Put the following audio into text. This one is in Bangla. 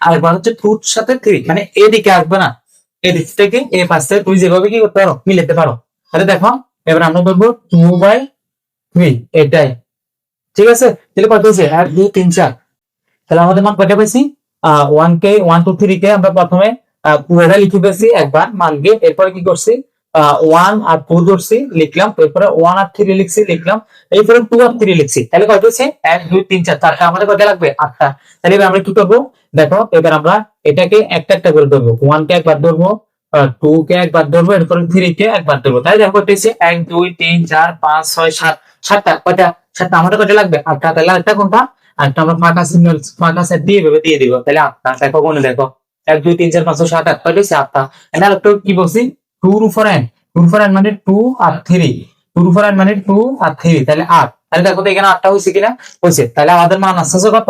আরেকবার হচ্ছে 2 এর সাথে 3, মানে এদিকে আসবে না, এদিক থেকে এই পাশ থেকে তুই যেভাবে কি করতে পারো মিলাতে পারো। তাহলে দেখো এবার আমরা বলবো 2/3, এটাই। ঠিক আছে, তাহলে কত হয়েছে 1 2 3 4। তাহলে আমাদের মান কয়টা পেয়েছি? 1 কে 1 2 3 কে আমরা প্রথমে পুরোটা লিখে ফেলছি একবার মান দিয়ে, এরপরে কি করছি 1 আর 2 ধরছি লিখলাম, এরপরে 1 আর 3 লিখছি লিখলাম, এরপরে 2 আর 3 লিখছি। তাহলে কত হয়েছে 1 2 3 4, চারটা, আমাদের কয়টা লাগবে 8টা। তাহলে এবার আমরা কি করবো দেখো, এবার আমরা এটাকে একটা একটা করে ধরবো, 1 কে একবার ধরবো, 2 কে একবার ধরবো, এরপরে 3 কে একবার ধরবো। তাই দেখো হচ্ছে 1 2 3 4 5 6 7, সাতটা। কয়টা? সাতটা। আমাদের কয়টা লাগবে 8টা। তাহলে আরেকটা কোনটা? আরেকটা আমরা ফাঁকা সিগন্যাল ফাঁকা সেট দিয়ে এভাবে দিয়ে দিব। তাহলে 8টা। দেখো কোনে দেখো 1 2 3 4 5 6 7 8, কয়টা হচ্ছে 8টা। এটা একটা কি বলছি 2 এর উপর n, 2 এর উপর n মানে 2 আর 3, 2 এর উপর n মানে 2 আর 3, তাহলে 8। তাহলে দেখো তো এখানে 8টা হয়েছে কিনা, হয়েছে। তাহলে আমাদের মান আসছে কত?